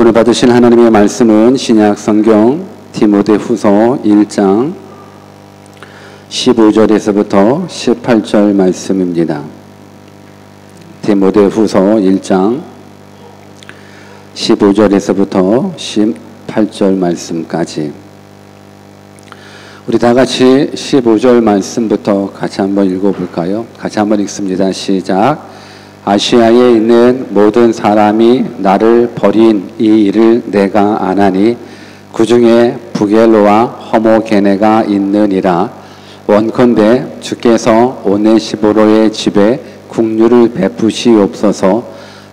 오늘 받으신 하나님의 말씀은 신약 성경 디모데후서 1장 15절에서부터 18절 말씀입니다. 디모데후서 1장 15절에서부터 18절 말씀까지 우리 다 같이 15절 말씀부터 같이 한번 읽어볼까요? 같이 한번 읽습니다. 시작. 아시아에 있는 모든 사람이 나를 버린 이 일을 내가 아나니 그 중에 부겔로와 허모게네가 있느니라. 원컨대 주께서 오네시보로의 집에 국류를 베푸시옵소서.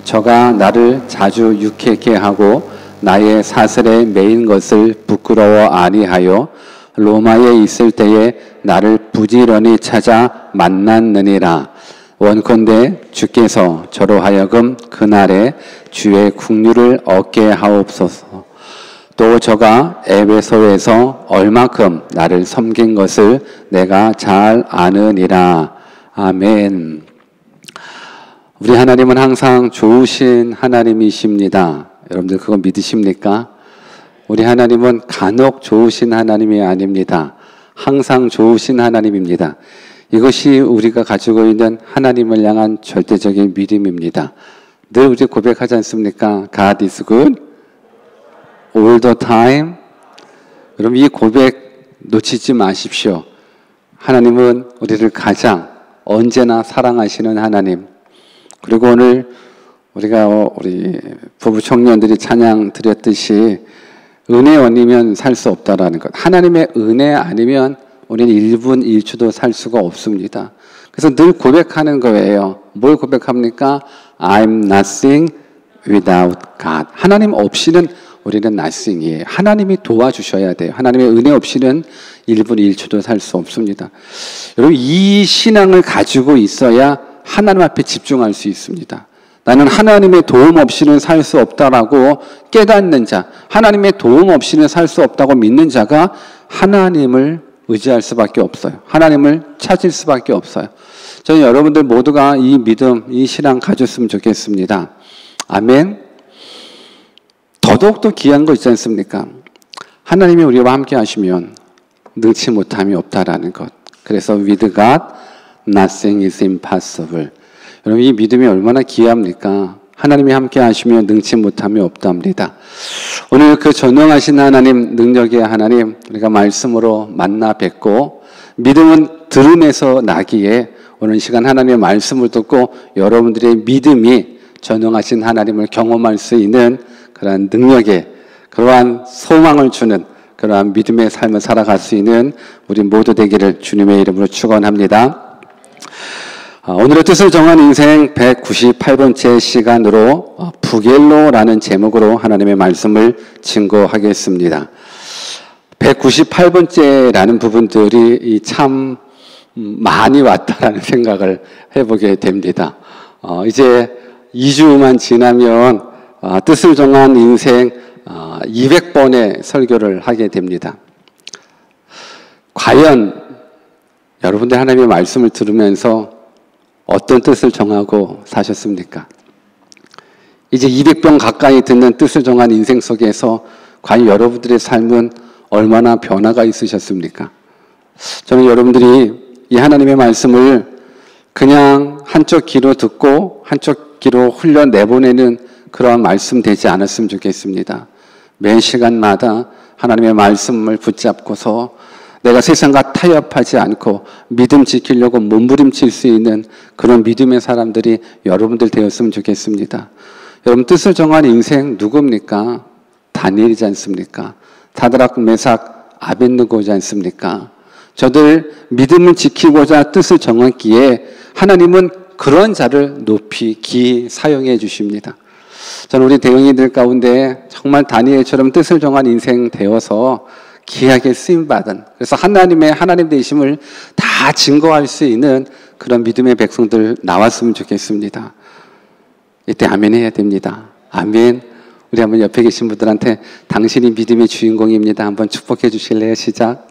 저가 나를 자주 유쾌케 하고 나의 사슬에 매인 것을 부끄러워 아니하여 로마에 있을 때에 나를 부지런히 찾아 만났느니라. 원컨대 주께서 저로 하여금 그날에 주의 국류를 얻게 하옵소서. 또 저가 에베소에서 얼마큼 나를 섬긴 것을 내가 잘 아느니라. 아멘. 우리 하나님은 항상 좋으신 하나님이십니다. 여러분들 그거 믿으십니까? 우리 하나님은 간혹 좋으신 하나님이 아닙니다. 항상 좋으신 하나님입니다. 이것이 우리가 가지고 있는 하나님을 향한 절대적인 믿음입니다. 늘 우리 고백하지 않습니까? God is good all the time. 여러분 이 고백 놓치지 마십시오. 하나님은 우리를 가장 언제나 사랑하시는 하나님. 그리고 오늘 우리가 우리 부부 청년들이 찬양 드렸듯이 은혜 아니면 살 수 없다라는 것. 하나님의 은혜 아니면 우리는 1분 1초도 살 수가 없습니다. 그래서 늘 고백하는 거예요. 뭘 고백합니까? I'm nothing without God. 하나님 없이는 우리는 nothing이에요. 하나님이 도와주셔야 돼요. 하나님의 은혜 없이는 1분 1초도 살 수 없습니다. 여러분 이 신앙을 가지고 있어야 하나님 앞에 집중할 수 있습니다. 나는 하나님의 도움 없이는 살 수 없다라고 깨닫는 자, 하나님의 도움 없이는 살 수 없다고 믿는 자가 하나님을 의지할 수밖에 없어요. 하나님을 찾을 수밖에 없어요. 저는 여러분들 모두가 이 믿음, 이 신앙 가졌으면 좋겠습니다. 아멘. 더더욱더 귀한 거 있지 않습니까? 하나님이 우리와 함께 하시면 능치 못함이 없다라는 것. 그래서 with God, nothing is impossible. 여러분 이 믿음이 얼마나 귀합니까? 하나님이 함께 하시면 능치 못함이 없답니다. 오늘 그 전능하신 하나님, 능력의 하나님 우리가 말씀으로 만나 뵙고 믿음은 들음에서 나기에 오늘 시간 하나님의 말씀을 듣고 여러분들의 믿음이 전능하신 하나님을 경험할 수 있는 그러한 능력의 그러한 소망을 주는 그러한 믿음의 삶을 살아갈 수 있는 우리 모두 되기를 주님의 이름으로 축원합니다. 오늘의 뜻을 정한 인생 198번째 시간으로 부겔로라는 제목으로 하나님의 말씀을 증거하겠습니다. 198번째라는 부분들이 참 많이 왔다라는 생각을 해보게 됩니다. 이제 2주만 지나면 뜻을 정한 인생 200번의 설교를 하게 됩니다. 과연 여러분들 하나님의 말씀을 들으면서 어떤 뜻을 정하고 사셨습니까? 이제 200번 가까이 듣는 뜻을 정한 인생 속에서 과연 여러분들의 삶은 얼마나 변화가 있으셨습니까? 저는 여러분들이 이 하나님의 말씀을 그냥 한쪽 귀로 듣고 한쪽 귀로 흘려 내보내는 그러한 말씀 되지 않았으면 좋겠습니다. 매 시간마다 하나님의 말씀을 붙잡고서 내가 세상과 타협하지 않고 믿음 지키려고 몸부림칠 수 있는 그런 믿음의 사람들이 여러분들 되었으면 좋겠습니다. 여러분 뜻을 정한 인생 누굽니까? 다니엘이지 않습니까? 다드락 메삭 아벳느고지 않습니까? 저들 믿음을 지키고자 뜻을 정했기에 하나님은 그런 자를 높이 기이 사용해 주십니다. 저는 우리 대응이들 가운데 정말 다니엘처럼 뜻을 정한 인생 되어서 귀하게 쓰임받은, 그래서 하나님의 하나님 되심을 다 증거할 수 있는 그런 믿음의 백성들 나왔으면 좋겠습니다. 이때 아멘 해야 됩니다. 아멘. 우리 한번 옆에 계신 분들한테 당신이 믿음의 주인공입니다. 한번 축복해 주실래요? 시작.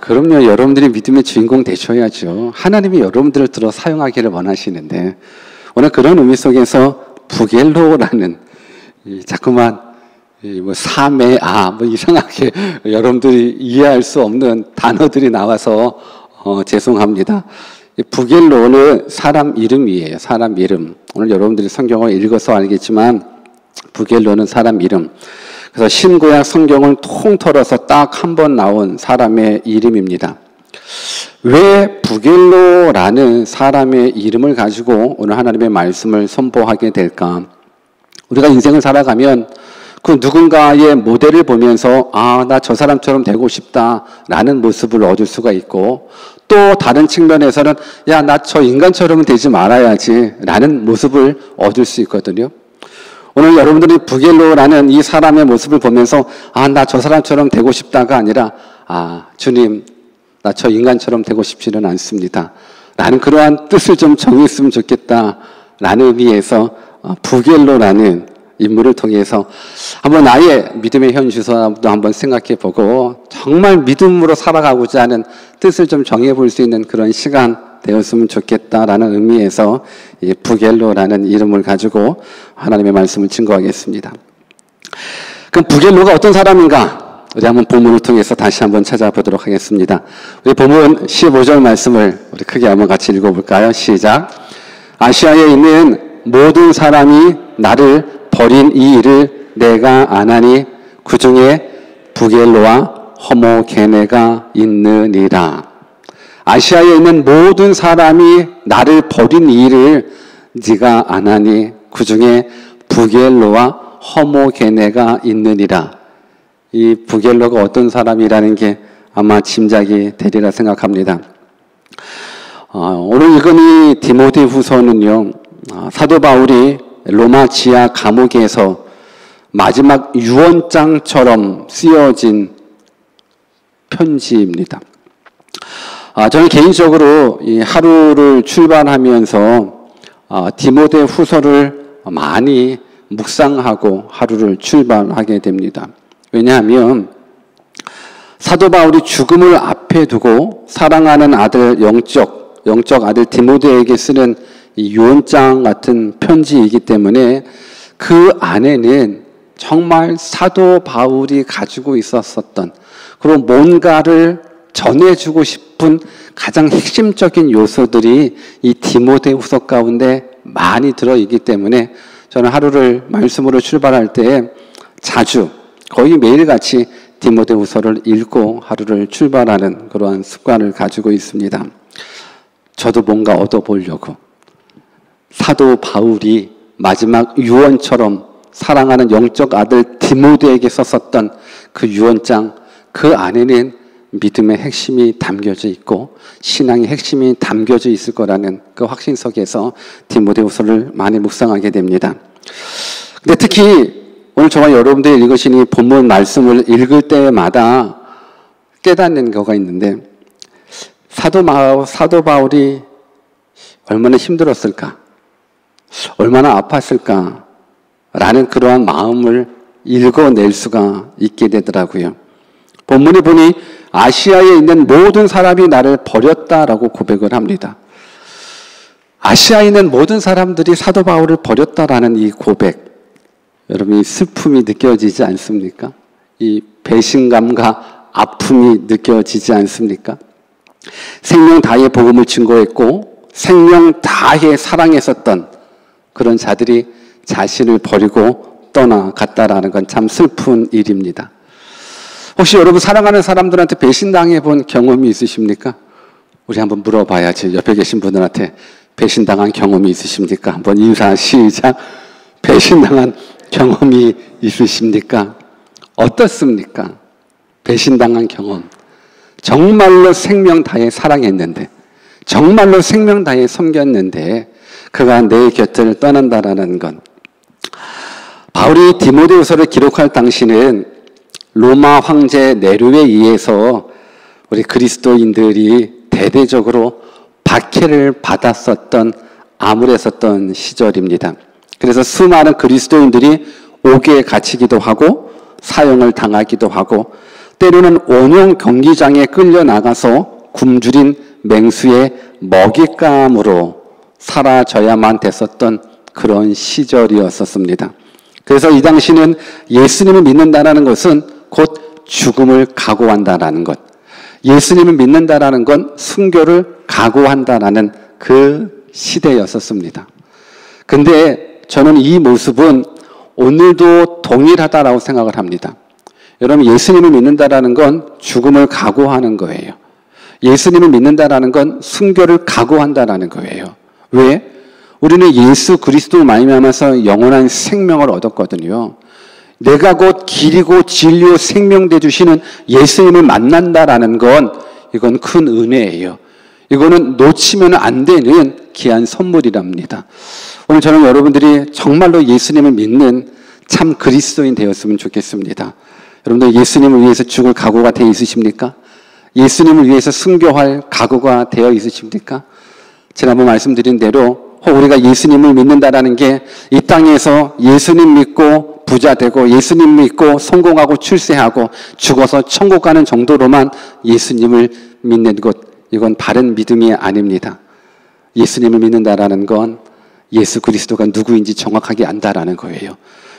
그럼요. 여러분들이 믿음의 주인공 되셔야죠. 하나님이 여러분들을 들어 사용하기를 원하시는데 오늘 그런 의미 속에서 부겔로라는 자꾸만 뭐 사매아 뭐 이상하게 여러분들이 이해할 수 없는 단어들이 나와서 죄송합니다. 부겔로는 사람 이름이에요. 사람 이름. 오늘 여러분들이 성경을 읽어서 알겠지만 부겔로는 사람 이름. 그래서 신구약 성경을 통틀어서 딱 한 번 나온 사람의 이름입니다. 왜 부겔로라는 사람의 이름을 가지고 오늘 하나님의 말씀을 선포하게 될까? 우리가 인생을 살아가면 그 누군가의 모델을 보면서 나 저 사람처럼 되고 싶다라는 모습을 얻을 수가 있고, 또 다른 측면에서는 야, 나 저 인간처럼 되지 말아야지 라는 모습을 얻을 수 있거든요. 오늘 여러분들이 부겔로라는 이 사람의 모습을 보면서 나 저 사람처럼 되고 싶다가 아니라 주님, 나 저 인간처럼 되고 싶지는 않습니다 라는 그러한 뜻을 좀 정했으면 좋겠다 라는 의미에서 부겔로라는 인물을 통해서 한번 나의 믿음의 현주소도 한번 생각해 보고 정말 믿음으로 살아가고자 하는 뜻을 좀 정해 볼 수 있는 그런 시간 되었으면 좋겠다라는 의미에서 이 부겔로라는 이름을 가지고 하나님의 말씀을 증거하겠습니다. 그럼 부겔로가 어떤 사람인가? 우리 한번 본문을 통해서 다시 한번 찾아보도록 하겠습니다. 우리 본문 15절 말씀을 우리 크게 한번 같이 읽어볼까요? 시작. 아시아에 있는 모든 사람이 나를 버린 이 일을 내가 아나니 그 중에 부겔로와 허모게네가 있느니라. 아시아에 있는 모든 사람이 나를 버린 이 일을 네가 아나니 그 중에 부겔로와 허모게네가 있느니라. 이 부겔로가 어떤 사람이라는 게 아마 짐작이 되리라 생각합니다. 오늘 읽은 이 디모데후서는요, 사도 바울이 로마 지하 감옥에서 마지막 유언장처럼 쓰여진 편지입니다. 저는 개인적으로 이 하루를 출발하면서 디모데후서를 많이 묵상하고 하루를 출발하게 됩니다. 왜냐하면 사도 바울이 죽음을 앞에 두고 사랑하는 아들 영적 아들 디모데에게 쓰는 이 유언장 같은 편지이기 때문에 그 안에는 정말 사도 바울이 가지고 있었던 그런 뭔가를 전해주고 싶은 가장 핵심적인 요소들이 이 디모데후서 가운데 많이 들어있기 때문에 저는 하루를 말씀으로 출발할 때 자주 거의 매일같이 디모데후서를 읽고 하루를 출발하는 그러한 습관을 가지고 있습니다. 저도 뭔가 얻어보려고 사도 바울이 마지막 유언처럼 사랑하는 영적 아들 디모데에게 썼었던 그 유언장, 그 안에는 믿음의 핵심이 담겨져 있고 신앙의 핵심이 담겨져 있을 거라는 그 확신 속에서 디모데후서를 많이 묵상하게 됩니다. 근데 특히 오늘 저와 여러분들이 읽으신 이 본문 말씀을 읽을 때마다 깨닫는 거가 있는데, 사도 바울이 얼마나 힘들었을까, 얼마나 아팠을까 라는 그러한 마음을 읽어낼 수가 있게 되더라고요. 본문에 보니 아시아에 있는 모든 사람이 나를 버렸다라고 고백을 합니다. 아시아에 있는 모든 사람들이 사도 바울을 버렸다라는 이 고백, 여러분 이 슬픔이 느껴지지 않습니까? 이 배신감과 아픔이 느껴지지 않습니까? 생명 다해 복음을 증거했고 생명 다해 사랑했었던 그런 자들이 자신을 버리고 떠나갔다라는 건 참 슬픈 일입니다. 혹시 여러분 사랑하는 사람들한테 배신당해 본 경험이 있으십니까? 우리 한번 물어봐야지. 옆에 계신 분들한테 배신당한 경험이 있으십니까? 한번 인사 시작. 배신당한 경험이 있으십니까? 어떻습니까? 배신당한 경험. 정말로 생명 다해 사랑했는데, 정말로 생명 다해 섬겼는데 그가 내 곁을 떠난다라는 것. 바울이 디모데후서를 기록할 당시는 로마 황제 네로에 의해서 우리 그리스도인들이 대대적으로 박해를 받았었던 암울했었던 시절입니다. 그래서 수많은 그리스도인들이 옥에 갇히기도 하고 사형을 당하기도 하고 때로는 원형 경기장에 끌려나가서 굶주린 맹수의 먹잇감으로 사라져야만 됐었던 그런 시절이었었습니다. 그래서 이 당시는 예수님을 믿는다라는 것은 곧 죽음을 각오한다라는 것. 예수님을 믿는다라는 건 순교를 각오한다라는 그 시대였었습니다. 근데 저는 이 모습은 오늘도 동일하다라고 생각을 합니다. 여러분, 예수님을 믿는다라는 건 죽음을 각오하는 거예요. 예수님을 믿는다라는 건 순교를 각오한다라는 거예요. 왜? 우리는 예수 그리스도를 말미암아서 영원한 생명을 얻었거든요. 내가 곧 길이고 진리요 생명 되주시는 예수님을 만난다라는 건 이건 큰 은혜예요. 이거는 놓치면 안 되는 귀한 선물이랍니다. 오늘 저는 여러분들이 정말로 예수님을 믿는 참 그리스도인 되었으면 좋겠습니다. 여러분들 예수님을 위해서 죽을 각오가 되어 있으십니까? 예수님을 위해서 순교할 각오가 되어 있으십니까? 지난번 말씀드린 대로 우리가 예수님을 믿는다라는 게 이 땅에서 예수님 믿고 부자 되고 예수님 믿고 성공하고 출세하고 죽어서 천국 가는 정도로만 예수님을 믿는 것, 이건 바른 믿음이 아닙니다. 예수님을 믿는다라는 건 예수 그리스도가 누구인지 정확하게 안다라는 거예요.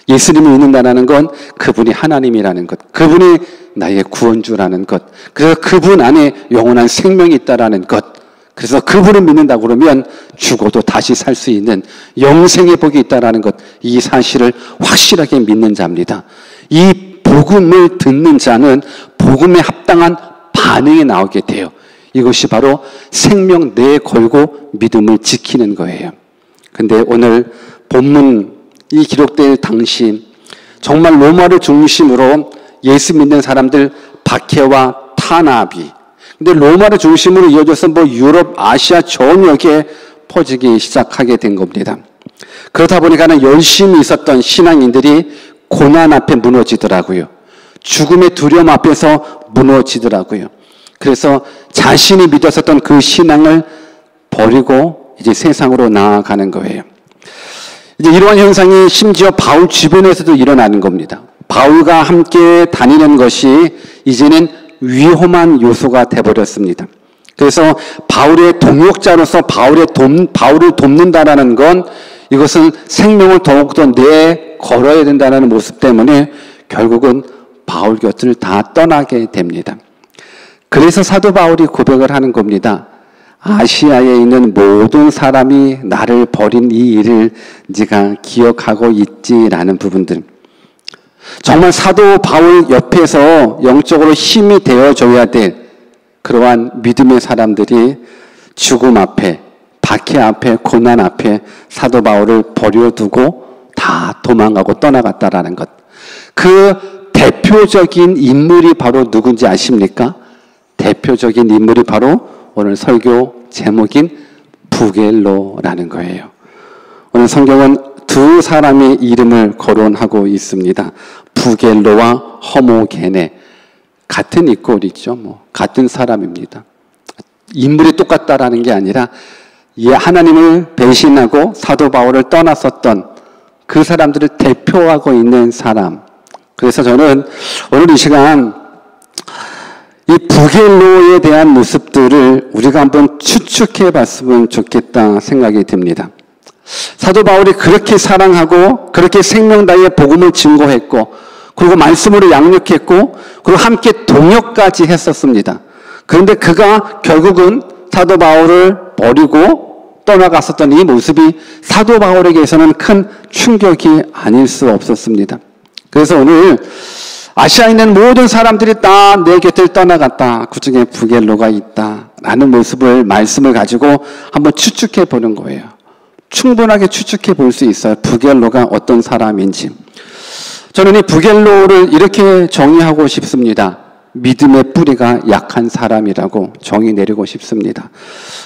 예수님을 믿는다라는 건 그분이 하나님이라는 것, 그분이 나의 구원주라는 것, 그래서 그분 안에 영원한 생명이 있다라는 것, 그래서 그분을 믿는다고 그러면 죽어도 다시 살 수 있는 영생의 복이 있다라는 것, 이 사실을 확실하게 믿는 자입니다. 이 복음을 듣는 자는 복음에 합당한 반응이 나오게 돼요. 이것이 바로 생명 내에 걸고 믿음을 지키는 거예요. 근데 오늘 본문이 기록될 당시 정말 로마를 중심으로 예수 믿는 사람들 박해와 탄압이, 근데 로마를 중심으로 이어져서 유럽, 아시아 전역에 퍼지기 시작하게 된 겁니다. 그러다 보니까는 열심히 있었던 신앙인들이 고난 앞에 무너지더라고요. 죽음의 두려움 앞에서 무너지더라고요. 그래서 자신이 믿었었던 그 신앙을 버리고 이제 세상으로 나아가는 거예요. 이제 이러한 현상이 심지어 바울 주변에서도 일어나는 겁니다. 바울과 함께 다니는 것이 이제는 위험한 요소가 되어버렸습니다. 그래서 바울의 동역자로서 바울을 돕는다라는 건 이것은 생명을 더욱더 내걸어야 된다는 모습 때문에 결국은 바울 곁을 다 떠나게 됩니다. 그래서 사도 바울이 고백을 하는 겁니다. 아시아에 있는 모든 사람이 나를 버린 이 일을 네가 기억하고 있지라는 부분들. 정말 사도 바울 옆에서 영적으로 힘이 되어줘야 될 그러한 믿음의 사람들이 죽음 앞에, 박해 앞에, 고난 앞에 사도 바울을 버려두고 다 도망가고 떠나갔다라는 것. 그 대표적인 인물이 바로 누군지 아십니까? 대표적인 인물이 바로 오늘 설교 제목인 부겔로라는 거예요. 오늘 성경은 두 사람의 이름을 거론하고 있습니다. 부겔로와 허모게네. 같은 이꼴이죠. 같은 사람입니다. 인물이 똑같다라는 게 아니라 하나님을 배신하고 사도 바울을 떠났었던 그 사람들을 대표하고 있는 사람. 그래서 저는 오늘 이 시간 이 부겔로에 대한 모습들을 우리가 한번 추측해 봤으면 좋겠다 생각이 듭니다. 사도 바울이 그렇게 사랑하고 그렇게 생명 다해 복음을 증거했고 그리고 말씀으로 양육했고 그리고 함께 동역까지 했었습니다. 그런데 그가 결국은 사도 바울을 버리고 떠나갔었던 이 모습이 사도 바울에게서는 큰 충격이 아닐 수 없었습니다. 그래서 오늘 아시아에 있는 모든 사람들이 다 내 곁을 떠나갔다. 그 중에 부겔로가 있다. 라는 모습을 말씀을 가지고 한번 추측해 보는 거예요. 충분하게 추측해 볼 수 있어요. 부겔로가 어떤 사람인지. 저는 이 부겔로를 이렇게 정의하고 싶습니다. 믿음의 뿌리가 약한 사람이라고 정의 내리고 싶습니다.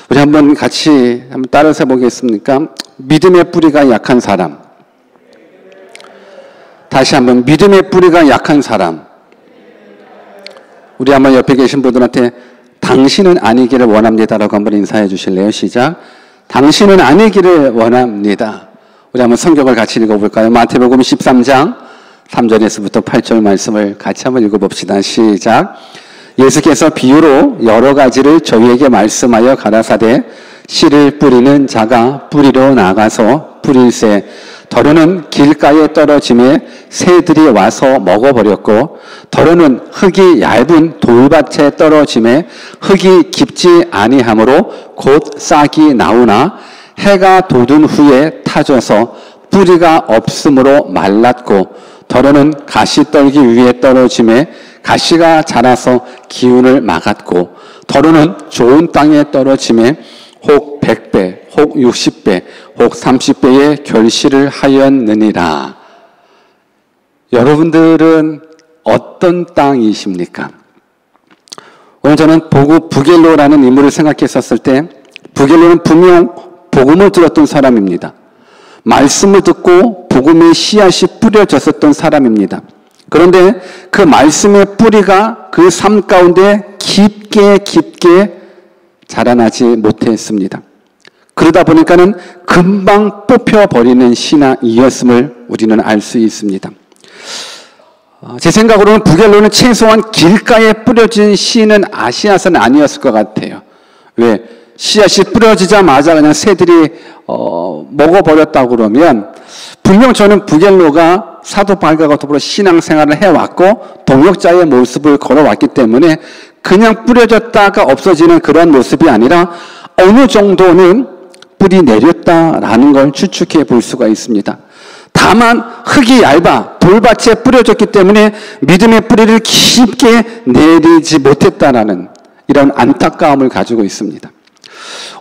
우리 한번 같이 한번 따라서 보겠습니까? 믿음의 뿌리가 약한 사람. 다시 한번 믿음의 뿌리가 약한 사람. 우리 한번 옆에 계신 분들한테 당신은 아니기를 원합니다라고 한번 인사해 주실래요? 시작. 당신은 아니기를 원합니다. 우리 한번 성경을 같이 읽어볼까요? 마태복음 13장 3절에서부터 8절 말씀을 같이 한번 읽어봅시다. 시작. 예수께서 비유로 여러 가지를 저희에게 말씀하여 가라사대 씨를 뿌리는 자가 뿌리로 나가서 뿌릴새 더러는 길가에 떨어짐에 새들이 와서 먹어버렸고 더러는 흙이 얇은 돌밭에 떨어짐에 흙이 깊지 아니하므로 곧 싹이 나오나 해가 돋은 후에 타져서 뿌리가 없으므로 말랐고 더러는 가시떨기 위에 떨어짐에 가시가 자라서 기운을 막았고 더러는 좋은 땅에 떨어짐에 혹 100배, 혹 60배, 혹 30배의 결실을 하였느니라. 여러분들은 어떤 땅이십니까? 오늘 저는 부겔로라는 인물을 생각했었을 때 부겔로는 분명 복음을 들었던 사람입니다. 말씀을 듣고 복음의 씨앗이 뿌려졌었던 사람입니다. 그런데 그 말씀의 뿌리가 그 삶 가운데 깊게 자라나지 못했습니다. 그러다 보니까는 금방 뽑혀버리는 신앙이었음을 우리는 알 수 있습니다. 제 생각으로는 부겔로는 최소한 길가에 뿌려진 씨는 아시아서는 아니었을 것 같아요. 왜? 씨앗이 뿌려지자마자 그냥 새들이 먹어버렸다고 그러면 분명 저는 부겔로가 사도 바울과 더불어 신앙생활을 해왔고 동역자의 모습을 걸어왔기 때문에 그냥 뿌려졌다가 없어지는 그런 모습이 아니라 어느 정도는 뿌리 내렸다라는 걸 추측해 볼 수가 있습니다. 다만 흙이 얇아 돌밭에 뿌려졌기 때문에 믿음의 뿌리를 깊게 내리지 못했다라는 이런 안타까움을 가지고 있습니다.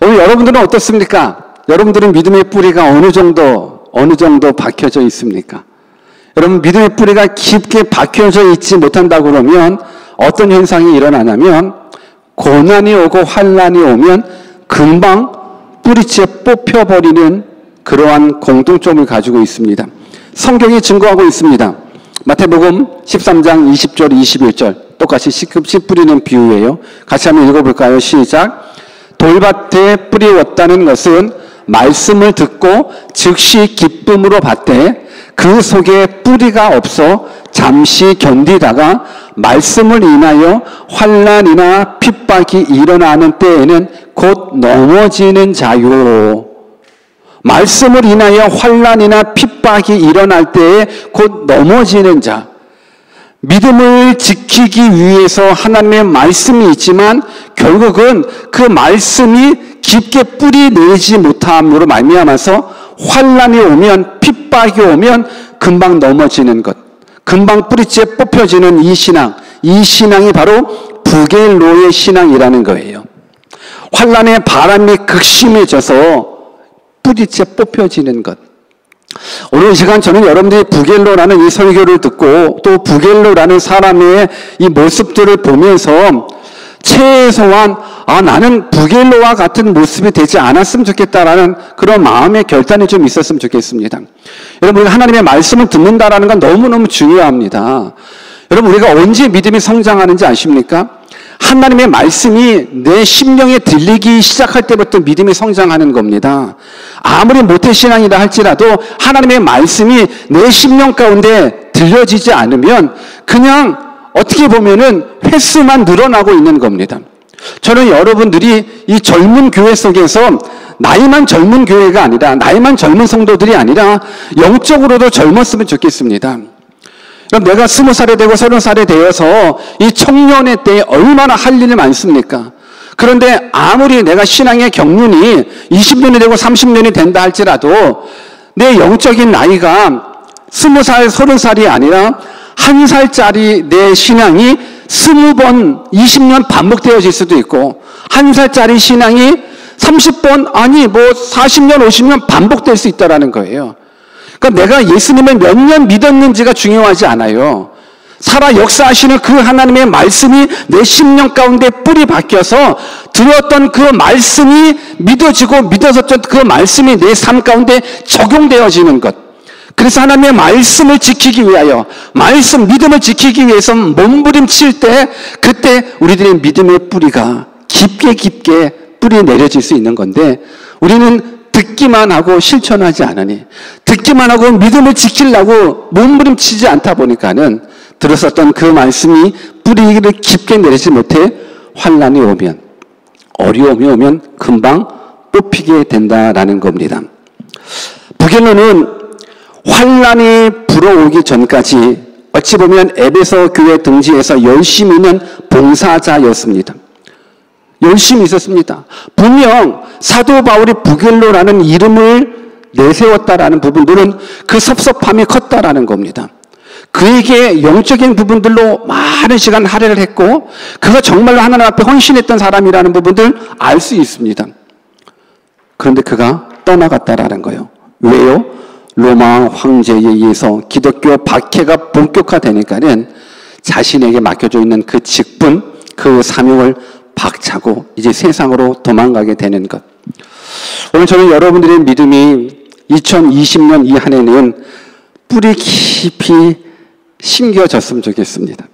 오늘 여러분들은 어떻습니까? 여러분들은 믿음의 뿌리가 어느 정도 박혀져 있습니까? 여러분 믿음의 뿌리가 깊게 박혀져 있지 못한다고 그러면 어떤 현상이 일어나냐면 고난이 오고 환난이 오면 금방 뿌리채 뽑혀버리는 그러한 공통점을 가지고 있습니다. 성경이 증거하고 있습니다. 마태복음 13장 20절 21절 똑같이 씨 뿌리는 비유예요. 같이 한번 읽어볼까요? 시작. 돌밭에 뿌리웠다는 것은 말씀을 듣고 즉시 기쁨으로 받되 그 속에 뿌리가 없어 잠시 견디다가 말씀을 인하여 환난이나 핍박이 일어나는 때에는 곧 넘어지는 자요. 말씀을 인하여 환난이나 핍박이 일어날 때에 곧 넘어지는 자. 믿음을 지키기 위해서 하나님의 말씀이 있지만 결국은 그 말씀이 깊게 뿌리 내지 못함으로 말미암아서 환난이 오면 핍박이 오면 금방 넘어지는 것, 금방 뿌리째 뽑혀지는 이 신앙이 바로 부겔로의 신앙이라는 거예요. 환난의 바람이 극심해져서 뿌리째 뽑혀지는 것. 오늘 이 시간 저는 여러분들이 부겔로라는 이 설교를 듣고 또 부겔로라는 사람의 이 모습들을 보면서 최소한 나는 부겔로와 같은 모습이 되지 않았으면 좋겠다라는 그런 마음의 결단이 좀 있었으면 좋겠습니다. 여러분 우리가 하나님의 말씀을 듣는다라는 건 너무너무 중요합니다. 여러분 우리가 언제 믿음이 성장하는지 아십니까? 하나님의 말씀이 내 심령에 들리기 시작할 때부터 믿음이 성장하는 겁니다. 아무리 모태신앙이라 할지라도 하나님의 말씀이 내 심령 가운데 들려지지 않으면 그냥 어떻게 보면은 횟수만 늘어나고 있는 겁니다. 저는 여러분들이 이 젊은 교회 속에서 나이만 젊은 교회가 아니라 나이만 젊은 성도들이 아니라 영적으로도 젊었으면 좋겠습니다. 그럼 내가 20살이 되고 30살이 되어서 이 청년의 때에 얼마나 할 일이 많습니까? 그런데 아무리 내가 신앙의 경륜이 20년이 되고 30년이 된다 할지라도 내 영적인 나이가 20살, 30살이 아니라 1살짜리 내 신앙이 20번, 20년 반복되어질 수도 있고 1살짜리 신앙이 30번, 40년, 50년 반복될 수 있다는 거예요. 그러니까 내가 예수님을 몇 년 믿었는지가 중요하지 않아요. 살아 역사하시는 그 하나님의 말씀이 내 심령 가운데 뿌리 박혀서 들었던 그 말씀이 믿어지고 믿어졌던 그 말씀이 내 삶 가운데 적용되어지는 것. 그래서 하나님의 말씀을 지키기 위하여 믿음을 지키기 위해서 몸부림칠 때 그때 우리들의 믿음의 뿌리가 깊게 뿌리 내려질 수 있는 건데 우리는 듣기만 하고 실천하지 않으니 듣기만 하고 믿음을 지키려고 몸부림치지 않다 보니까는 들었었던 그 말씀이 뿌리를 깊게 내리지 못해 환난이 오면 어려움이 오면 금방 뽑히게 된다라는 겁니다. 부겔로는 환란이 불어오기 전까지 어찌 보면 에베소 교회 등지에서 열심히 있는 봉사자였습니다. 열심히 있었습니다. 분명 사도 바울이 부겔로라는 이름을 내세웠다라는 부분들은 그 섭섭함이 컸다라는 겁니다. 그에게 영적인 부분들로 많은 시간 할애를 했고 그가 정말로 하나님 앞에 헌신했던 사람이라는 부분들 알 수 있습니다. 그런데 그가 떠나갔다라는 거예요. 왜요? 로마 황제에 의해서 기독교 박해가 본격화되니까는 자신에게 맡겨져 있는 그 직분, 그 사명을 박차고 이제 세상으로 도망가게 되는 것. 오늘 저는 여러분들의 믿음이 2020년 이 한 해는 뿌리 깊이 심겨졌으면 좋겠습니다.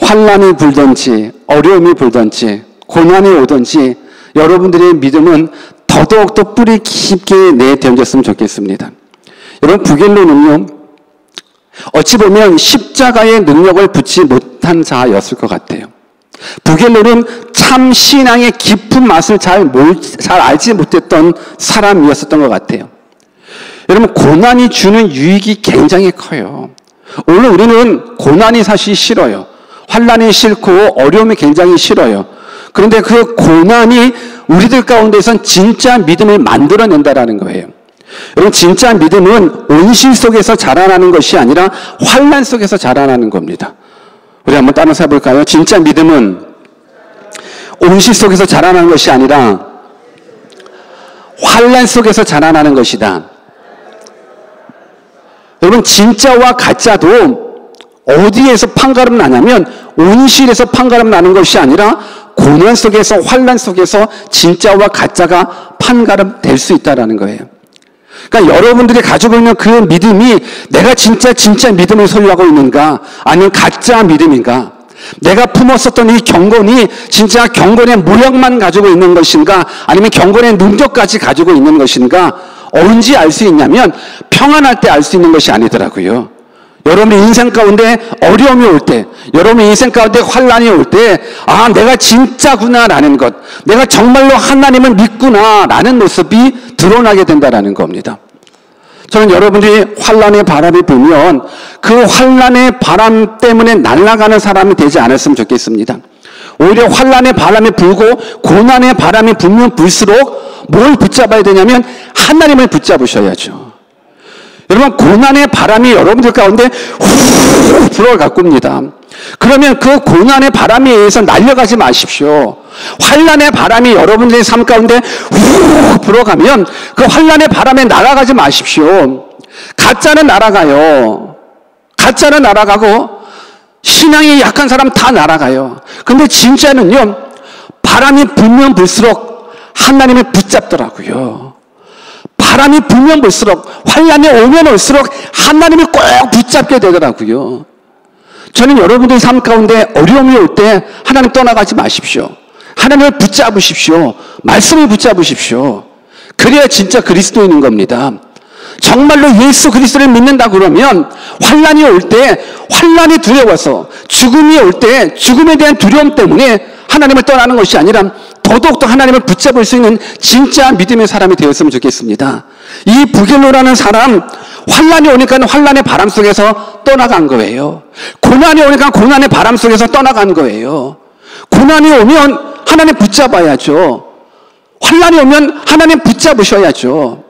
환란이 불든지 어려움이 불든지 고난이 오든지 여러분들의 믿음은 더더욱더 뿌리 깊게 내던졌으면 좋겠습니다. 여러분 부겔로는요 어찌 보면 십자가의 능력을 붙지 못한 자였을 것 같아요. 부겔로는 참 신앙의 깊은 맛을 잘 알지 못했던 사람이었었던 것 같아요. 여러분 고난이 주는 유익이 굉장히 커요. 오늘 우리는 고난이 사실 싫어요. 환난이 싫고 어려움이 굉장히 싫어요. 그런데 그 고난이 우리들 가운데선 진짜 믿음을 만들어낸다라는 거예요. 여러분 진짜 믿음은 온실 속에서 자라나는 것이 아니라 환난 속에서 자라나는 겁니다. 우리 한번 따라서 해볼까요? 진짜 믿음은 온실 속에서 자라나는 것이 아니라 환난 속에서 자라나는 것이다. 여러분 진짜와 가짜도 어디에서 판가름 나냐면 온실에서 판가름 나는 것이 아니라 고난 속에서 환난 속에서 진짜와 가짜가 판가름 될 수 있다는 거예요. 그러니까 여러분들이 가지고 있는 그 믿음이 내가 진짜 믿음을 소유하고 있는가 아니면 가짜 믿음인가, 내가 품었었던 이 경건이 진짜 경건의 모양만 가지고 있는 것인가 아니면 경건의 능력까지 가지고 있는 것인가, 언제 알 수 있냐면 평안할 때 알 수 있는 것이 아니더라고요. 여러분의 인생 가운데 어려움이 올 때, 여러분의 인생 가운데 환난이 올 때, 아, 내가 진짜구나라는 것, 내가 정말로 하나님을 믿구나라는 모습이 드러나게 된다라는 겁니다. 저는 여러분들이 환난의 바람이 불면 그 환난의 바람 때문에 날아가는 사람이 되지 않았으면 좋겠습니다. 오히려 환난의 바람이 불고 고난의 바람이 불면 불수록 뭘 붙잡아야 되냐면 하나님을 붙잡으셔야죠. 여러분 고난의 바람이 여러분들 가운데 후 불어갈 겁니다. 그러면 그 고난의 바람에 의해서 날려가지 마십시오. 환난의 바람이 여러분들의 삶 가운데 후 불어가면 그 환난의 바람에 날아가지 마십시오. 가짜는 날아가요. 가짜는 날아가고 신앙이 약한 사람 다 날아가요. 근데 진짜는요 바람이 불면 불수록 하나님을 붙잡더라고요. 바람이 불면 불수록 환난이 오면 올수록 하나님을 꼭 붙잡게 되더라고요. 저는 여러분들 삶 가운데 어려움이 올 때 하나님 떠나가지 마십시오. 하나님을 붙잡으십시오. 말씀을 붙잡으십시오. 그래야 진짜 그리스도인인 겁니다. 정말로 예수 그리스도를 믿는다 그러면 환난이 올 때 환난이 두려워서, 죽음이 올 때 죽음에 대한 두려움 때문에 하나님을 떠나는 것이 아니라 더더욱더 하나님을 붙잡을 수 있는 진짜 믿음의 사람이 되었으면 좋겠습니다. 이 부겔로라는 사람, 환난이 오니까 환난의 바람 속에서 떠나간 거예요. 고난이 오니까 고난의 바람 속에서 떠나간 거예요. 고난이 오면 하나님 붙잡아야죠. 환난이 오면 하나님 붙잡으셔야죠.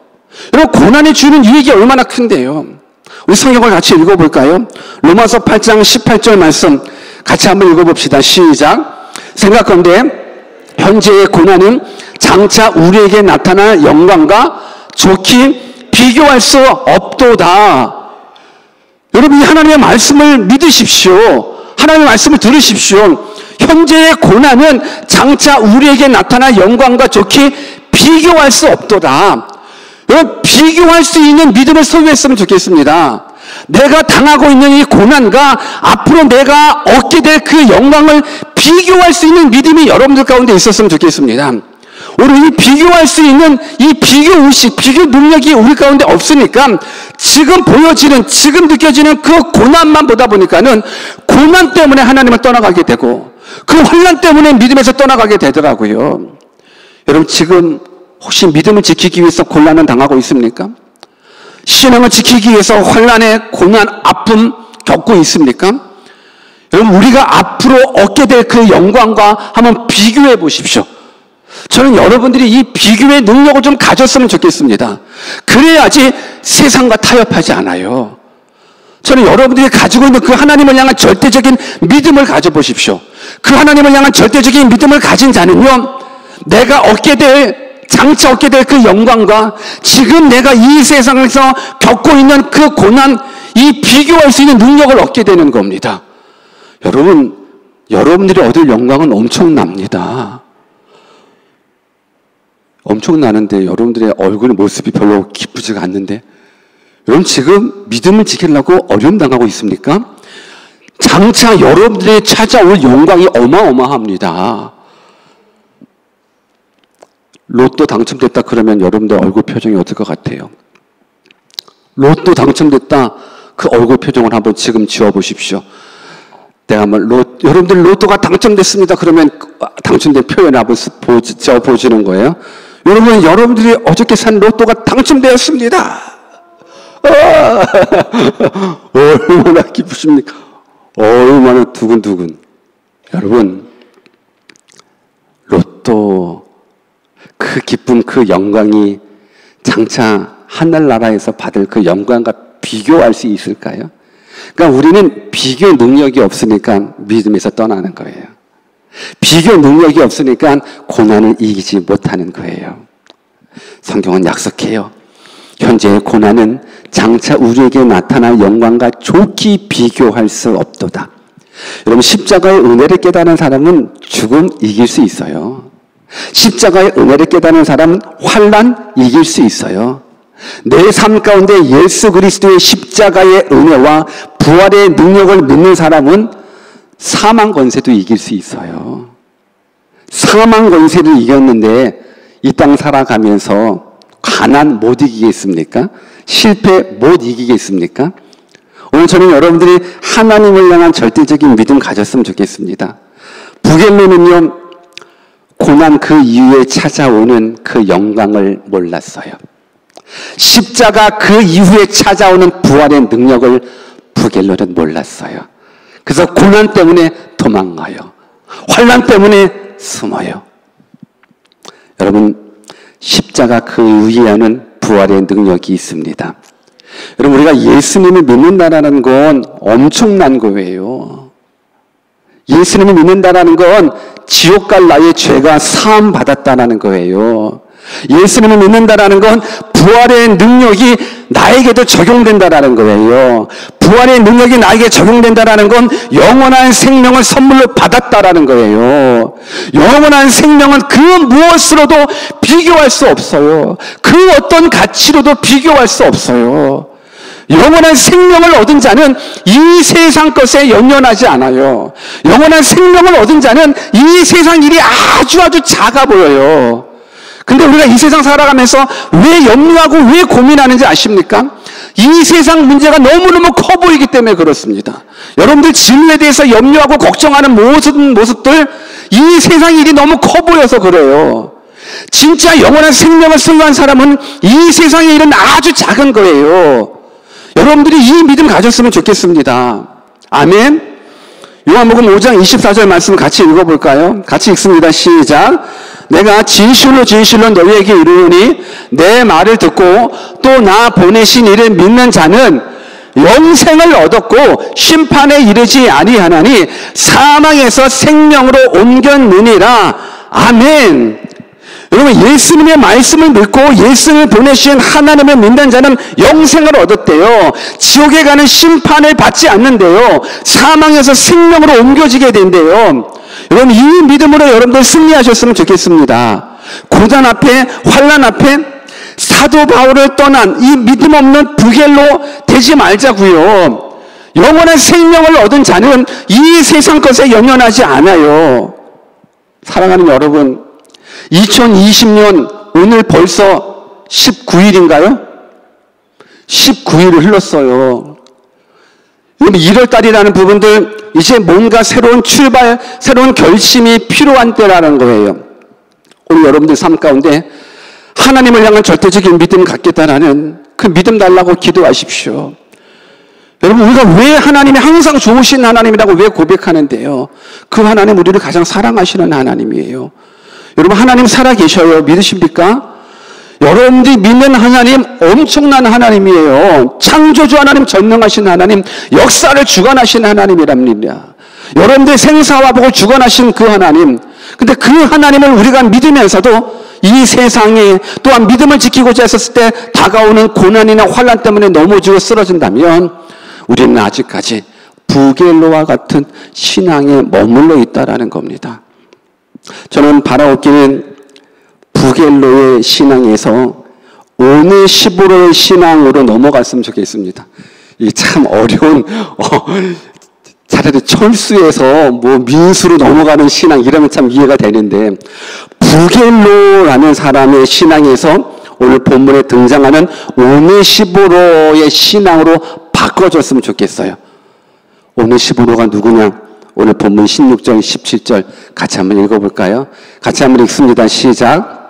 여러분 고난이 주는 유익이 얼마나 큰데요. 우리 성경을 같이 읽어볼까요? 로마서 8장 18절 말씀 같이 한번 읽어봅시다. 시작. 생각건대 현재의 고난은 장차 우리에게 나타날 영광과 좋게 비교할 수 없도다. 여러분 이 하나님의 말씀을 믿으십시오. 하나님의 말씀을 들으십시오. 현재의 고난은 장차 우리에게 나타날 영광과 좋게 비교할 수 없도다. 여러분 비교할 수 있는 믿음을 소유했으면 좋겠습니다. 내가 당하고 있는 이 고난과 앞으로 내가 얻게 될 그 영광을 비교할 수 있는 믿음이 여러분들 가운데 있었으면 좋겠습니다. 오늘 이 비교할 수 있는 이 비교 의식, 비교 능력이 우리 가운데 없으니까 지금 보여지는, 지금 느껴지는 그 고난만 보다 보니까는 고난 때문에 하나님을 떠나가게 되고 그 환난 때문에 믿음에서 떠나가게 되더라고요. 여러분 지금 혹시 믿음을 지키기 위해서 곤란을 당하고 있습니까? 신앙을 지키기 위해서 환난에 고난, 아픔 겪고 있습니까? 여러분, 우리가 앞으로 얻게 될 그 영광과 한번 비교해 보십시오. 저는 여러분들이 이 비교의 능력을 좀 가졌으면 좋겠습니다. 그래야지 세상과 타협하지 않아요. 저는 여러분들이 가지고 있는 그 하나님을 향한 절대적인 믿음을 가져보십시오. 그 하나님을 향한 절대적인 믿음을 가진 자는요, 내가 장차 얻게 될 그 영광과 지금 내가 이 세상에서 겪고 있는 그 고난, 이 비교할 수 있는 능력을 얻게 되는 겁니다. 여러분들이 얻을 영광은 엄청납니다. 엄청나는데 여러분들의 얼굴 모습이 별로 기쁘지가 않는데, 여러분 지금 믿음을 지키려고 어려움 당하고 있습니까? 장차 여러분들이 찾아올 영광이 어마어마합니다. 로또 당첨됐다 그러면 여러분들 얼굴 표정이 어떨 것 같아요? 로또 당첨됐다, 그 얼굴 표정을 한번 지금 지어보십시오. 내가 여러분들 로또가 당첨됐습니다 그러면 당첨된 표현을 한번 지어보시는 거예요. 여러분들이 어저께 산 로또가 당첨되었습니다. 얼마나 기쁘십니까? 얼마나 두근두근. 여러분, 로또 그 기쁨, 그 영광이 장차 하늘나라에서 받을 그 영광과 비교할 수 있을까요? 그러니까 우리는 비교 능력이 없으니까 믿음에서 떠나는 거예요. 비교 능력이 없으니까 고난을 이기지 못하는 거예요. 성경은 약속해요. 현재의 고난은 장차 우리에게 나타날 영광과 좋게 비교할 수 없도다. 여러분, 십자가의 은혜를 깨달은 사람은 죽음 이길 수 있어요. 십자가의 은혜를 깨달은 사람은 환난 이길 수 있어요. 내 삶 가운데 예수 그리스도의 십자가의 은혜와 부활의 능력을 믿는 사람은 사망 권세도 이길 수 있어요. 사망 권세를 이겼는데 이 땅 살아가면서 가난 못 이기겠습니까? 실패 못 이기겠습니까? 오늘 저는 여러분들이 하나님을 향한 절대적인 믿음 가졌으면 좋겠습니다. 부겔로는요, 고난 그 이후에 찾아오는 그 영광을 몰랐어요. 십자가 그 이후에 찾아오는 부활의 능력을 부겔로는 몰랐어요. 그래서 고난 때문에 도망가요. 환난 때문에 숨어요. 여러분, 십자가 그 이후에는 부활의 능력이 있습니다. 여러분, 우리가 예수님을 믿는다는 건 엄청난 거예요. 예수님을 믿는다는 건 지옥 갈 나의 죄가 사함 받았다는 거예요. 예수님을 믿는다는 건 부활의 능력이 나에게도 적용된다는 거예요. 부활의 능력이 나에게 적용된다는 건 영원한 생명을 선물로 받았다는 거예요. 영원한 생명은 그 무엇으로도 비교할 수 없어요. 그 어떤 가치로도 비교할 수 없어요. 영원한 생명을 얻은 자는 이 세상 것에 연연하지 않아요. 영원한 생명을 얻은 자는 이 세상 일이 아주 작아 보여요. 근데 우리가 이 세상 살아가면서 왜 염려하고 왜 고민하는지 아십니까? 이 세상 문제가 너무너무 커 보이기 때문에 그렇습니다. 여러분들 진리에 대해서 염려하고 걱정하는 모습들, 이 세상 일이 너무 커 보여서 그래요. 진짜 영원한 생명을 소유한 사람은 이 세상의 일은 아주 작은 거예요. 여러분들이 이 믿음 가졌으면 좋겠습니다. 아멘. 요한복음 5장 24절 말씀 같이 읽어볼까요? 같이 읽습니다. 시작. 내가 진실로 너희에게 이르노니 내 말을 듣고 또 나 보내신 이를 믿는 자는 영생을 얻었고 심판에 이르지 아니하나니 사망에서 생명으로 옮겼느니라. 아멘. 여러분, 예수님의 말씀을 믿고 예수님을 보내신 하나님을 믿는 자는 영생을 얻었대요. 지옥에 가는 심판을 받지 않는데요. 사망에서 생명으로 옮겨지게 된대요. 여러분, 이 믿음으로 여러분들 승리하셨으면 좋겠습니다. 고난 앞에, 환난 앞에 사도 바울을 떠난 이 믿음 없는 부겔로 되지 말자고요. 영원한 생명을 얻은 자는 이 세상 것에 연연하지 않아요. 사랑하는 여러분, 2020년 오늘 벌써 19일인가요? 19일을 흘렀어요. 1월달이라는 부분들, 이제 뭔가 새로운 출발, 새로운 결심이 필요한 때라는 거예요. 오늘 여러분들 삶 가운데 하나님을 향한 절대적인 믿음을 갖겠다라는 그 믿음 달라고 기도하십시오. 여러분, 우리가 왜 하나님이 항상 좋으신 하나님이라고 왜 고백하는데요? 그 하나님 우리를 가장 사랑하시는 하나님이에요. 여러분, 하나님 살아계셔요. 믿으십니까? 여러분들이 믿는 하나님 엄청난 하나님이에요. 창조주 하나님, 전능하신 하나님, 역사를 주관하신 하나님이랍니다. 여러분들의 생사화복을 주관하신 그 하나님, 근데 그 하나님을 우리가 믿으면서도 이 세상에 또한 믿음을 지키고자 했었을 때 다가오는 고난이나 환난 때문에 넘어지고 쓰러진다면 우리는 아직까지 부겔로와 같은 신앙에 머물러 있다라는 겁니다. 저는 바라옵기는 부겔로의 신앙에서 오늘 15로의 신앙으로 넘어갔으면 좋겠습니다. 이게 참 어려운, 차라리 철수에서 민수로 넘어가는 신앙, 이러면 참 이해가 되는데, 부겔로라는 사람의 신앙에서 오늘 본문에 등장하는 오늘 15로의 신앙으로 바꿔줬으면 좋겠어요. 오늘 15로가 누구냐? 오늘 본문 16절, 17절 같이 한번 읽어볼까요? 같이 한번 읽습니다. 시작.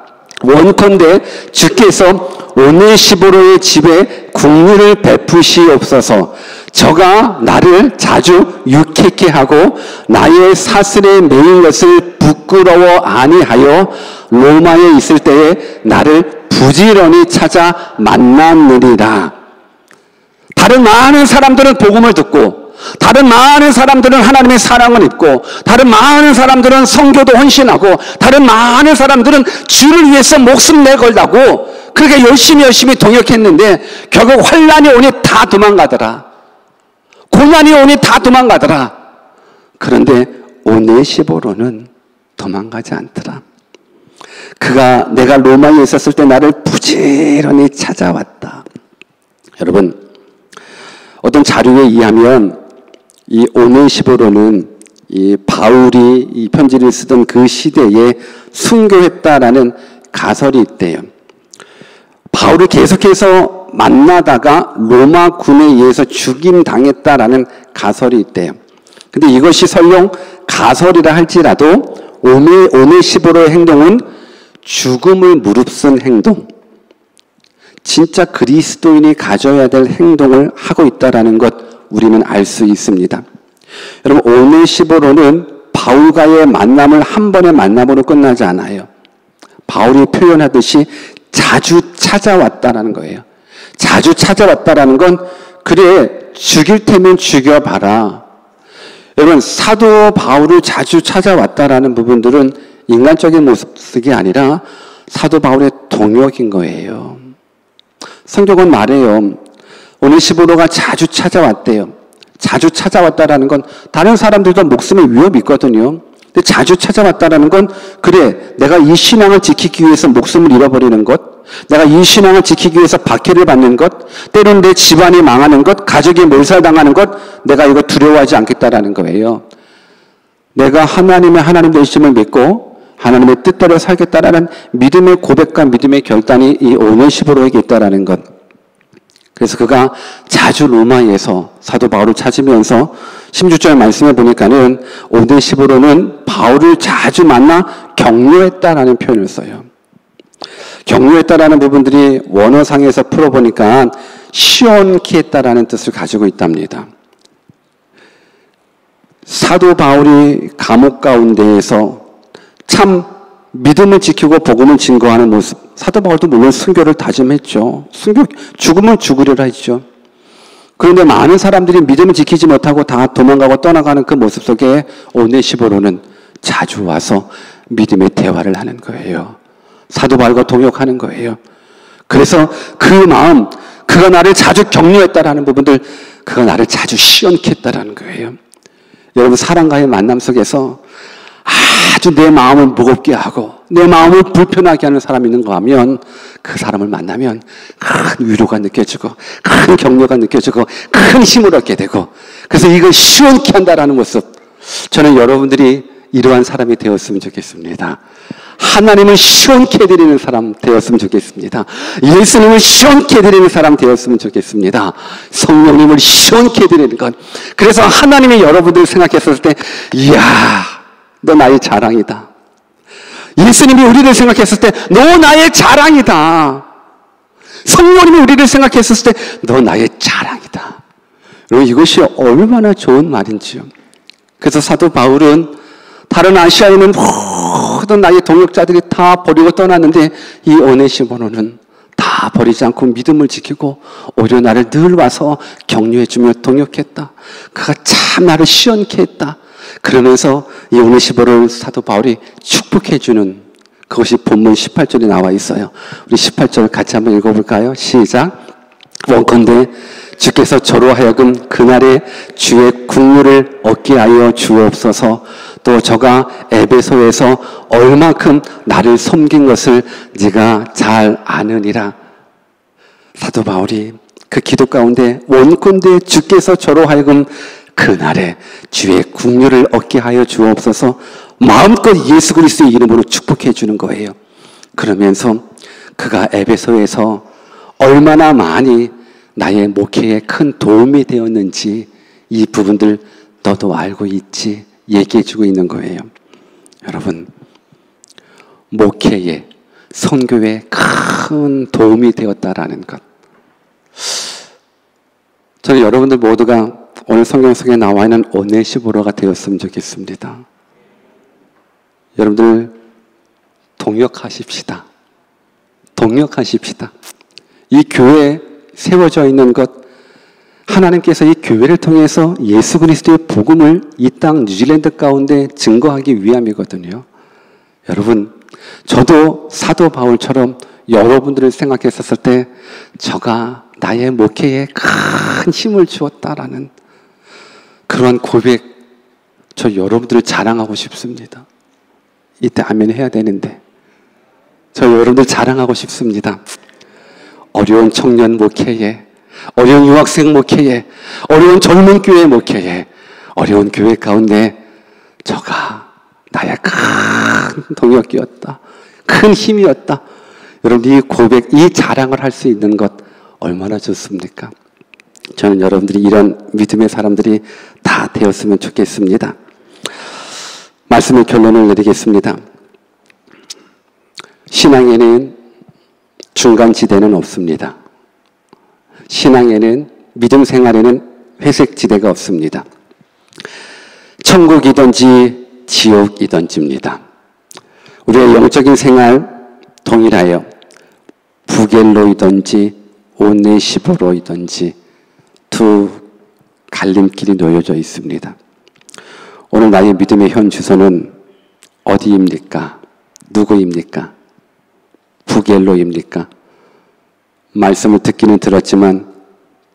원컨대 주께서 오늘 15로의 집에 국류를 베푸시옵소서. 저가 나를 자주 유쾌케 하고 나의 사슬에 매인 것을 부끄러워 아니하여 로마에 있을 때에 나를 부지런히 찾아 만났느니라. 다른 많은 사람들은 복음을 듣고, 다른 많은 사람들은 하나님의 사랑을 입고, 다른 많은 사람들은 선교도 헌신하고, 다른 많은 사람들은 주를 위해서 목숨 내걸다고 그렇게 열심히 동역했는데 결국 환난이 오니 다 도망가더라. 고난이 오니 다 도망가더라. 그런데 오네시보로는 도망가지 않더라. 그가 내가 로마에 있었을 때 나를 부지런히 찾아왔다. 여러분, 어떤 자료에 의하면 이 오네시보로는 이 바울이 이 편지를 쓰던 그 시대에 순교했다라는 가설이 있대요. 바울을 계속해서 만나다가 로마 군에 의해서 죽임당했다라는 가설이 있대요. 근데 이것이 설령 가설이라 할지라도 오네시보로의 행동은 죽음을 무릅쓴 행동, 진짜 그리스도인이 가져야 될 행동을 하고 있다는 것 우리는 알 수 있습니다. 여러분, 오네시보로는 바울과의 만남을 한 번의 만남으로 끝나지 않아요. 바울이 표현하듯이 자주 찾아왔다라는 거예요. 자주 찾아왔다라는 건 그래 죽일 테면 죽여봐라. 여러분, 사도 바울을 자주 찾아왔다라는 부분들은 인간적인 모습이 아니라 사도 바울의 동역인 거예요. 성경은 말해요. 오네시보로가 자주 찾아왔대요. 자주 찾아왔다라는 건 다른 사람들도 목숨에 위협이 있거든요. 근데 자주 찾아왔다라는 건 그래 내가 이 신앙을 지키기 위해서 목숨을 잃어버리는 것, 내가 이 신앙을 지키기 위해서 박해를 받는 것, 때로는 내 집안이 망하는 것, 가족이 몰살당하는 것, 내가 이거 두려워하지 않겠다라는 거예요. 내가 하나님 되심을 믿고 하나님의 뜻대로 살겠다라는 믿음의 고백과 믿음의 결단이 이 오네시보로에게 있다라는 것. 그래서 그가 자주 로마에서 사도 바울을 찾으면서 16절 말씀에 보니까는 오네시보로는 바울을 자주 만나 격려했다라는 표현을 써요. 격려했다라는 부분들이 원어상에서 풀어보니까 시원케 했다라는 뜻을 가지고 있답니다. 사도 바울이 감옥 가운데에서 참 믿음을 지키고 복음을 증거하는 모습, 사도 바울도 물론 순교를 다짐했죠. 죽으면 죽으리라 했죠. 그런데 많은 사람들이 믿음을 지키지 못하고 다 도망가고 떠나가는 그 모습 속에 오네시보로는 자주 와서 믿음의 대화를 하는 거예요. 사도 바울과 동역하는 거예요. 그래서 그 마음, 그가 나를 자주 격려했다라는 부분들, 그가 나를 자주 시원케 했다라는 거예요. 여러분, 사람과의 만남 속에서 아주 내 마음을 무겁게 하고 내 마음을 불편하게 하는 사람이 있는가 하면 그 사람을 만나면 큰 위로가 느껴지고 큰 격려가 느껴지고 큰 힘을 얻게 되고, 그래서 이걸 시원케 한다라는 모습, 저는 여러분들이 이러한 사람이 되었으면 좋겠습니다. 하나님을 시원케 해드리는 사람 되었으면 좋겠습니다. 예수님을 시원케 해드리는 사람 되었으면 좋겠습니다. 성령님을 시원케 해드리는 것. 그래서 하나님이 여러분들 생각했을 때, 이야, 너 나의 자랑이다. 예수님이 우리를 생각했을 때, 너 나의 자랑이다. 성령님이 우리를 생각했을 때 너 나의 자랑이다. 여러분, 이것이 얼마나 좋은 말인지요. 그래서 사도 바울은 다른 아시아에 있는 모든 나의 동역자들이 다 버리고 떠났는데 이 오네시모로는 다 버리지 않고 믿음을 지키고 오히려 나를 늘 와서 격려해주며 동역했다. 그가 참 나를 시원케 했다. 그러면서 이 오네시모를 사도 바울이 축복해주는 그것이 본문 18절에 나와 있어요. 우리 18절 같이 한번 읽어볼까요? 시작. 원컨대 주께서 저로 하여금 그날에 주의 국류를 얻게 하여 주옵소서. 또 저가 에베소에서 얼마큼 나를 섬긴 것을 네가 잘 아느니라. 사도 바울이 그 기도 가운데 원컨대 주께서 저로 하여금 그날에 주의 국류를 얻게 하여 주옵소서. 마음껏 예수 그리스도의 이름으로 축복해 주는 거예요. 그러면서 그가 에베소에서 얼마나 많이 나의 목회에 큰 도움이 되었는지 이 부분들 너도 알고 있지 얘기해 주고 있는 거예요. 여러분, 목회에 선교에 큰 도움이 되었다라는 것, 저는 여러분들 모두가 오늘 성경 속에 나와 있는 오네시모로가 되었으면 좋겠습니다. 여러분들 동역하십시다. 동역하십시다. 이 교회에 세워져 있는 것, 하나님께서 이 교회를 통해서 예수 그리스도의 복음을 이 땅 뉴질랜드 가운데 증거하기 위함이거든요. 여러분, 저도 사도 바울처럼 여러분들을 생각했었을 때 저가 나의 목회에 큰 힘을 주었다라는 그러한 고백, 저 여러분들을 자랑하고 싶습니다. 이때 아멘 해야 되는데 저 여러분들 자랑하고 싶습니다. 어려운 청년 목회에, 어려운 유학생 목회에, 어려운 젊은 교회 목회에, 어려운 교회 가운데 저가 나의 큰 동역이었다. 큰 힘이었다. 여러분, 이 고백, 이 자랑을 할 수 있는 것 얼마나 좋습니까? 저는 여러분들이 이런 믿음의 사람들이 다 되었으면 좋겠습니다. 말씀의 결론을 내리겠습니다. 신앙에는 중간지대는 없습니다. 신앙에는, 믿음 생활에는 회색지대가 없습니다. 천국이든지 지옥이든지입니다. 우리의 영적인 생활 동일하여 부겔로이든지 오네시모로이든지 두 갈림길이 놓여져 있습니다. 오늘 나의 믿음의 현 주소는 어디입니까? 누구입니까? 부겔로입니까? 말씀을 듣기는 들었지만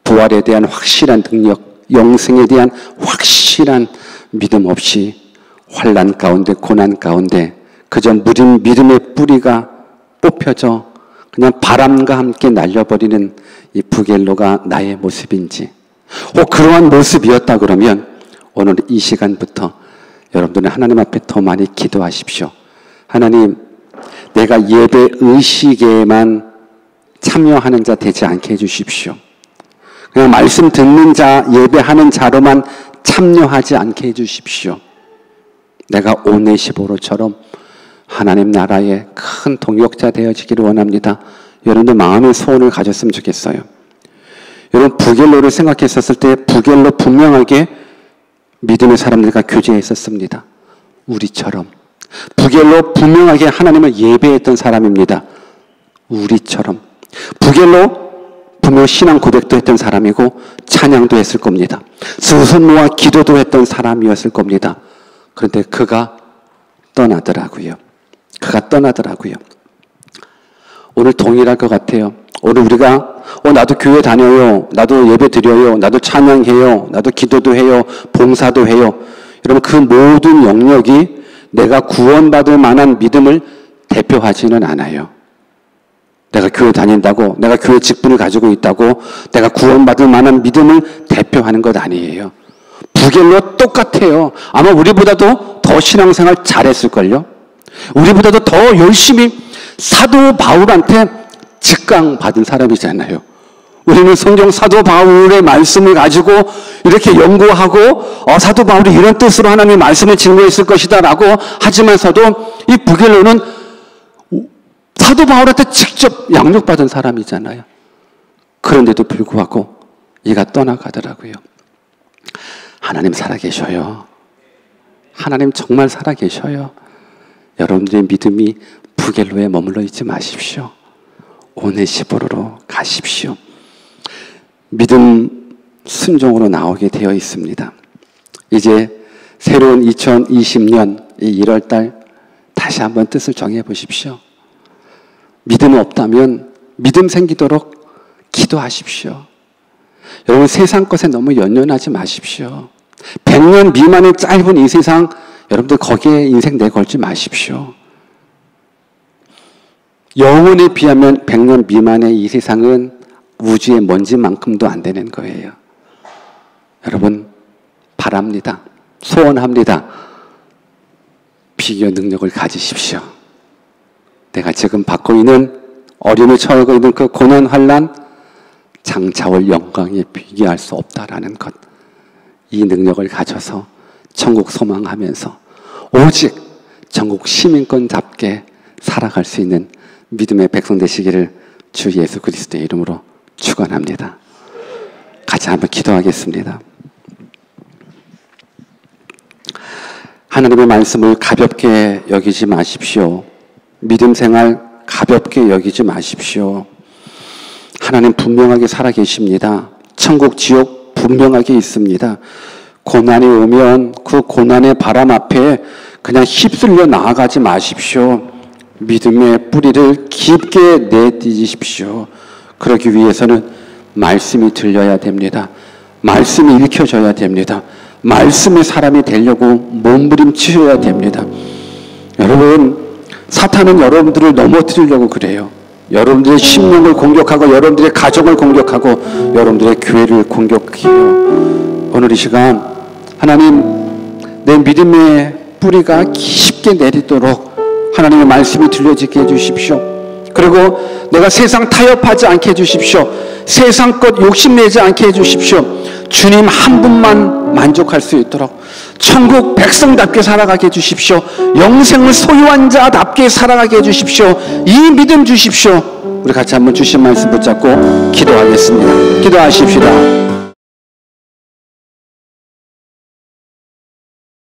부활에 대한 확실한 능력, 영생에 대한 확실한 믿음 없이 환난 가운데, 고난 가운데 그저 무딘 믿음의 뿌리가 뽑혀져 그냥 바람과 함께 날려버리는 이 부겔로가 나의 모습인지, 혹 그러한 모습이었다 그러면 오늘 이 시간부터 여러분들은 하나님 앞에 더 많이 기도하십시오. 하나님, 내가 예배 의식에만 참여하는 자 되지 않게 해주십시오. 그냥 말씀 듣는 자, 예배하는 자로만 참여하지 않게 해주십시오. 내가 오네시모로처럼 하나님 나라의 큰 동역자 되어지기를 원합니다. 여러분들 마음의 소원을 가졌으면 좋겠어요. 여러분, 부겔로를 생각했었을 때 부겔로 분명하게 믿음의 사람들과 교제했었습니다. 우리처럼. 부겔로 분명하게 하나님을 예배했던 사람입니다. 우리처럼. 부겔로 분명 신앙 고백도 했던 사람이고 찬양도 했을 겁니다. 수선 모아 기도도 했던 사람이었을 겁니다. 그런데 그가 떠나더라고요. 그가 떠나더라고요. 오늘 동일할 것 같아요. 오늘 우리가 나도 교회 다녀요. 나도 예배 드려요. 나도 찬양해요. 나도 기도도 해요. 봉사도 해요. 여러분, 그 모든 영역이 내가 구원받을 만한 믿음을 대표하지는 않아요. 내가 교회 다닌다고, 내가 교회 직분을 가지고 있다고 내가 구원받을 만한 믿음을 대표하는 것 아니에요. 부겔로 똑같아요. 아마 우리보다도 더 신앙생활 잘했을걸요. 우리보다도 더 열심히 사도 바울한테 직강받은 사람이잖아요. 우리는 성경 사도 바울의 말씀을 가지고 이렇게 연구하고 사도 바울이 이런 뜻으로 하나님의 말씀을 증거했을 것이다 라고 하지만서도 이 부겔로는 사도 바울한테 직접 양육받은 사람이잖아요. 그런데도 불구하고 얘가 떠나가더라고요. 하나님 살아계셔요. 하나님 정말 살아계셔요. 여러분들의 믿음이 부겔로에 머물러 있지 마십시오. 오네시포로로 가십시오. 믿음 순종으로 나오게 되어 있습니다. 이제 새로운 2020년 1월달 다시 한번 뜻을 정해 보십시오. 믿음 없다면 믿음 생기도록 기도하십시오. 여러분 세상 것에 너무 연연하지 마십시오. 100년 미만의 짧은 이 세상, 여러분들 거기에 인생 내걸지 마십시오. 영혼에 비하면 100년 미만의 이 세상은 우주의 먼지만큼도 안 되는 거예요. 여러분 바랍니다. 소원합니다. 비교 능력을 가지십시오. 내가 지금 받고 있는 어려움에 처하고 있는 그 고난 환난, 장차 올 영광에 비교할 수 없다라는 것. 이 능력을 가져서 천국 소망하면서 오직 천국 시민권답게 살아갈 수 있는 믿음의 백성 되시기를 주 예수 그리스도의 이름으로 축원합니다. 같이 한번 기도하겠습니다. 하나님의 말씀을 가볍게 여기지 마십시오. 믿음 생활 가볍게 여기지 마십시오. 하나님 분명하게 살아계십니다. 천국, 지옥 분명하게 있습니다. 고난이 오면 그 고난의 바람 앞에 그냥 휩쓸려 나아가지 마십시오. 믿음의 뿌리를 깊게 내딛으십시오. 그러기 위해서는 말씀이 들려야 됩니다. 말씀이 읽혀져야 됩니다. 말씀의 사람이 되려고 몸부림치셔야 됩니다. 여러분, 사탄은 여러분들을 넘어뜨리려고 그래요. 여러분들의 심령을 공격하고 여러분들의 가정을 공격하고 여러분들의 교회를 공격해요. 오늘 이 시간 하나님, 내 믿음의 뿌리가 깊게 내리도록 하나님의 말씀이 들려지게 해주십시오. 그리고 내가 세상 타협하지 않게 해주십시오. 세상 것 욕심내지 않게 해주십시오. 주님 한 분만 만족할 수 있도록 천국 백성답게 살아가게 해주십시오. 영생을 소유한 자답게 살아가게 해주십시오. 이 믿음 주십시오. 우리 같이 한번 주신 말씀 붙잡고 기도하겠습니다. 기도하십시다.